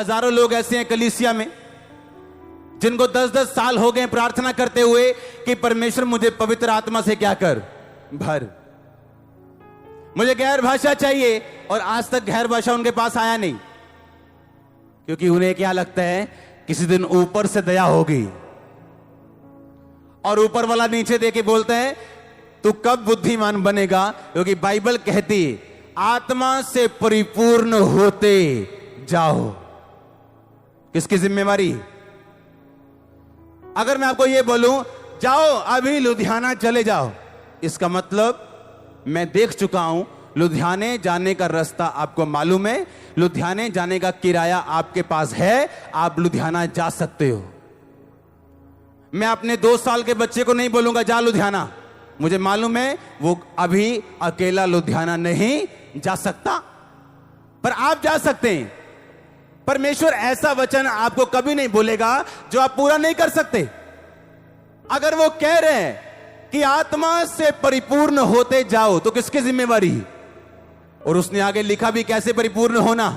हजारों लोग ऐसे हैं कलीसिया में जिनको 10-10 साल हो गए प्रार्थना करते हुए कि परमेश्वर मुझे पवित्र आत्मा से क्या कर, भर, मुझे गैर भाषा चाहिए, और आज तक गैर भाषा उनके पास आया नहीं, क्योंकि उन्हें क्या लगता है किसी दिन ऊपर से दया होगी, और ऊपर वाला नीचे देके बोलते हैं तू कब बुद्धिमान बनेगा, क्योंकि बाइबल कहती है आत्मा से परिपूर्ण होते जाओ। किसकी जिम्मेवारी? अगर मैं आपको यह बोलूं जाओ अभी लुधियाना चले जाओ, इसका मतलब मैं देख चुका हूं लुधियाने जाने का रास्ता आपको मालूम है, लुधियाने जाने का किराया आपके पास है, आप लुधियाना जा सकते हो। मैं अपने 2 साल के बच्चे को नहीं बोलूंगा जा लुधियाना, मुझे मालूम है वो अभी अकेला लुधियाना नहीं जा सकता, पर आप जा सकते हैं। परमेश्वर ऐसा वचन आपको कभी नहीं बोलेगा जो आप पूरा नहीं कर सकते। अगर वो कह रहे हैं कि आत्मा से परिपूर्ण होते जाओ तो किसकी जिम्मेवारी? और उसने आगे लिखा भी कैसे परिपूर्ण होना,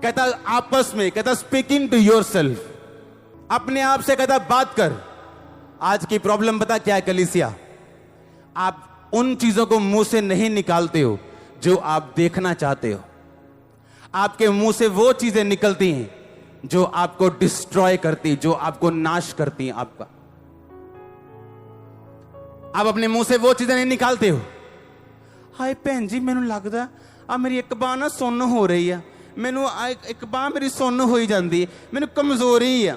कहता आपस में, कहता स्पीकिंग टू योरसेल्फ, अपने आप से कहता बात कर। आज की प्रॉब्लम पता क्या है कलीसिया? आप उन चीजों को मुंह से नहीं निकालते हो जो आप देखना चाहते हो, आपके मुंह से वो चीजें निकलती हैं जो आपको डिस्ट्रॉय करती, जो आपको नाश करती हैं। आपका आप अपने मुंह से वो चीजें नहीं निकालते हो। हाय भैन जी मैनू लगदा आ मेरी एक बांह ना सुन्न हो रही है, मैनू एक बांह मेरी सुन्न हो ही जाती है, मैनू कमजोरी है।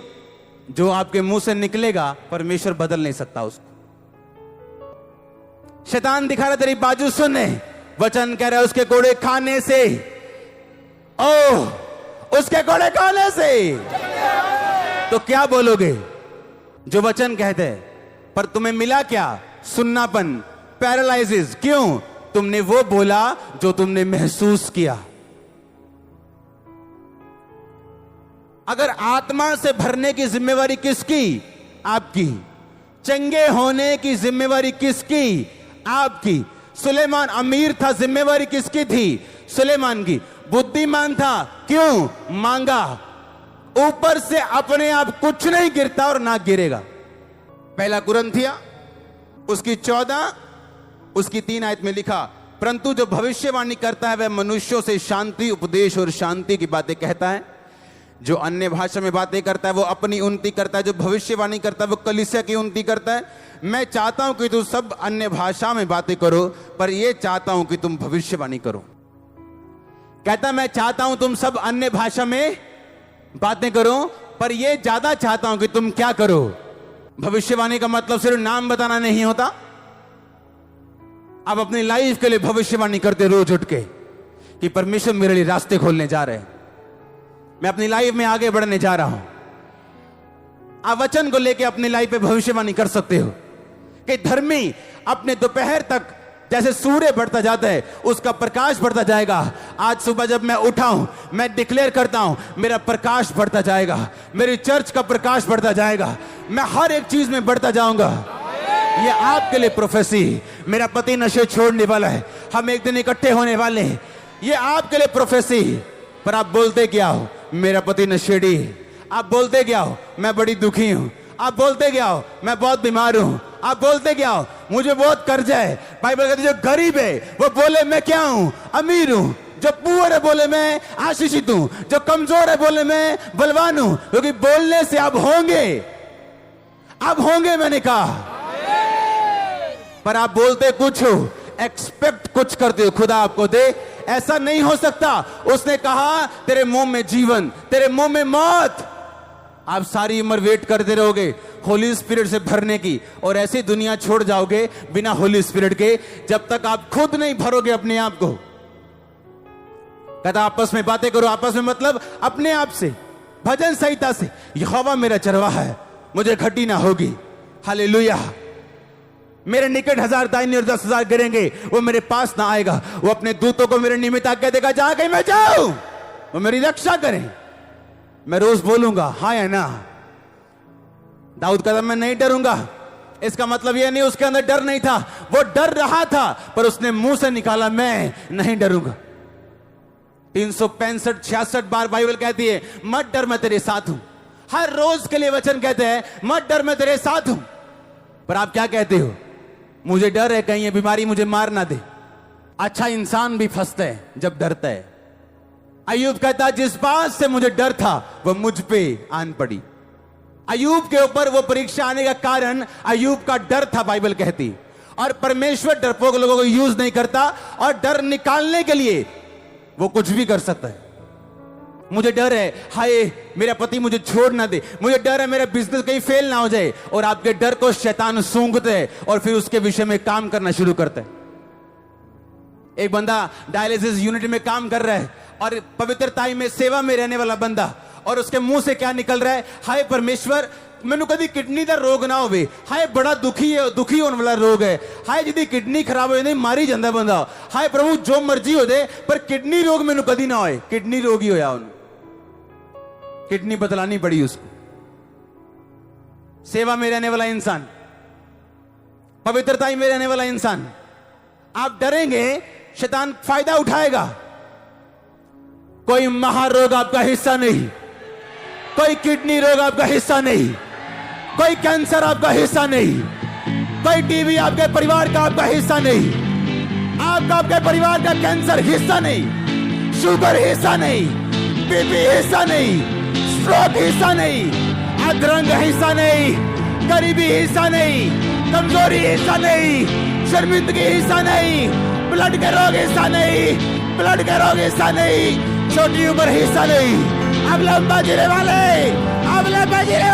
जो आपके मुंह से निकलेगा परमेश्वर बदल नहीं सकता उसको। शैतान दिखा रहा तेरी बाजू सुने, वचन कह रहा है उसके कोड़े खाने से, उसके कोड़े खाने से। तो क्या बोलोगे? जो वचन कहते हैं, पर तुम्हें मिला क्या? सुन्नापन, पैरालाइसिस। क्यों? तुमने वो बोला जो तुमने महसूस किया। अगर आत्मा से भरने की जिम्मेवारी किसकी? आपकी। चंगे होने की जिम्मेवारी किसकी? आपकी। सुलेमान अमीर था, जिम्मेवारी किसकी थी? सुलेमान की। बुद्धिमान था, क्यों? मांगा। ऊपर से अपने आप कुछ नहीं गिरता और ना गिरेगा। पहला कुरिन्थिया उसकी 14 उसकी 3 आयत में लिखा, परंतु जो भविष्यवाणी करता है वह मनुष्यों से शांति, उपदेश और शांति की बातें कहता है। जो अन्य भाषा में बातें करता है वो अपनी उन्नति करता है, जो भविष्यवाणी करता है वो कलीसिया की उन्नति करता है। मैं चाहता हूं कि तुम सब अन्य भाषा में बातें करो, पर यह चाहता हूं कि तुम भविष्यवाणी करो। कहता मैं चाहता हूं तुम सब अन्य भाषा में बातें करो, पर यह ज्यादा चाहता हूं कि तुम क्या करो? भविष्यवाणी का मतलब सिर्फ नाम बताना नहीं होता। आप अपनी लाइफ के लिए भविष्यवाणी करते रोज उठ के कि परमेश्वर मेरे लिए रास्ते खोलने जा रहे हैं, मैं अपनी लाइफ में आगे बढ़ने जा रहा हूं। आप वचन को लेके अपनी लाइफ पे भविष्यवाणी कर सकते हो कि धर्मी अपने दोपहर तक जैसे सूर्य बढ़ता जाता है उसका प्रकाश बढ़ता जाएगा। आज सुबह जब मैं उठा हूं मैं डिक्लेयर करता हूं मेरा प्रकाश बढ़ता जाएगा, मेरी चर्च का प्रकाश बढ़ता जाएगा, मैं हर एक चीज में बढ़ता जाऊंगा। ये आपके लिए प्रोफेसी। मेरा पति नशे छोड़ने वाला है, हम एक दिन इकट्ठे होने वाले हैं, ये आपके लिए प्रोफेसी। पर आप बोलते क्या हो? मेरा पति नशेड़ी है। आप बोलते क्या हो? मैं बड़ी दुखी हूं। आप बोलते क्या हो? मैं बहुत बीमार हूं। आप बोलते क्या हो? मुझे बहुत कर्जा है। बाइबल कहती है जो गरीब है वो बोले मैं क्या हूं? अमीर हूं। जो पुअर है बोले मैं आशीषित हूं। जो कमजोर है बोले मैं बलवान हूं। क्योंकि बोलने से आप होंगे, आप होंगे, मैंने कहा। पर आप बोलते कुछ हो, एक्सपेक्ट कुछ करते हो खुदा आपको दे। ऐसा नहीं हो सकता। उसने कहा तेरे मुंह में जीवन, तेरे मुंह में मौत। आप सारी उम्र वेट करते रहोगे होली स्पिरिट से भरने की, और ऐसी दुनिया छोड़ जाओगे बिना होली स्पिरिट के जब तक आप खुद नहीं भरोगे अपने आप को। कहता आपस में बातें करो। आपस में मतलब अपने आप से, भजन संहिता से। यहोवा मेरा चरवाहा है, मुझे घटी ना होगी। हालेलुया। मेरे निकट 1000 दाहिनी और 10,000 गिरेंगे, वो मेरे पास ना आएगा। वो अपने दूतों को मेरे निमित्त आज्ञा देगा, जहां कहीं मैं जाऊं वो मेरी रक्षा करें। मैं रोज बोलूंगा हाँ या ना। दाऊद कहता मैं नहीं डरूंगा। इसका मतलब यह नहीं उसके अंदर डर नहीं था, वो डर रहा था, पर उसने मुंह से निकाला मैं नहीं डरूंगा। 365-66 बार बाइबल कहती है मत डर मैं तेरे साथ हूं। हर रोज के लिए वचन कहते हैं मत डर मैं तेरे साथ हूं। पर आप क्या कहते हो? मुझे डर है कहीं ये बीमारी मुझे मार ना दे। अच्छा इंसान भी फंसता है जब डरता है। अय्यूब कहता जिस बात से मुझे डर था वह मुझ पे आन पड़ी। अय्यूब के ऊपर वो परीक्षा आने का कारण अय्यूब का डर था, बाइबल कहती। और परमेश्वर डरपोक लोगों को यूज नहीं करता, और डर निकालने के लिए वो कुछ भी कर सकता है। मुझे डर है हाय मेरा पति मुझे छोड़ ना दे, मुझे डर है मेरा बिजनेस कहीं फेल ना हो जाए, और आपके डर को शैतान सूंघते है और फिर उसके विषय में काम करना शुरू करते हैं। एक बंदा डायलिसिस यूनिट में काम कर रहा है और पवित्रताई में सेवा में रहने वाला बंदा, और उसके मुंह से क्या निकल रहा है? हाय परमेश्वर मैनू कभी किडनी का रोग ना होवे, हाय बड़ा दुखी होने वाला रोग है, हाय जिदी किडनी खराब हो जाती मारी जाता बंदा, हाय प्रभु जो मर्जी हो जाए पर किडनी रोग मैनू कभी ना होए। किडनी रोग ही होया उन्हें, किडनी बदलानी पड़ी उसको। सेवा में रहने वाला इंसान, पवित्रताई में रहने वाला इंसान, आप डरेंगे शैतान फायदा उठाएगा। कोई महारोग आपका हिस्सा नहीं, कोई किडनी रोग आपका हिस्सा नहीं, कोई कैंसर आपका हिस्सा नहीं, कोई टीबी आपके परिवार का आपका हिस्सा नहीं, आपके परिवार का कैंसर हिस्सा नहीं, शुगर हिस्सा नहीं, बीपी हिस्सा नहीं, स्ट्रोक हिस्सा नहीं, अधरंग हिस्सा नहीं, गरीबी हिस्सा नहीं, कमजोरी हिस्सा नहीं, शर्मिंदगी हिस्सा नहीं, ब्लड के रोग हिस्सा नहीं, ब्लड के रोग हिस्सा नहीं, छोटी उम्र हिस्सा नहीं। अब लंबा जीने वाले, अब लंबा जीने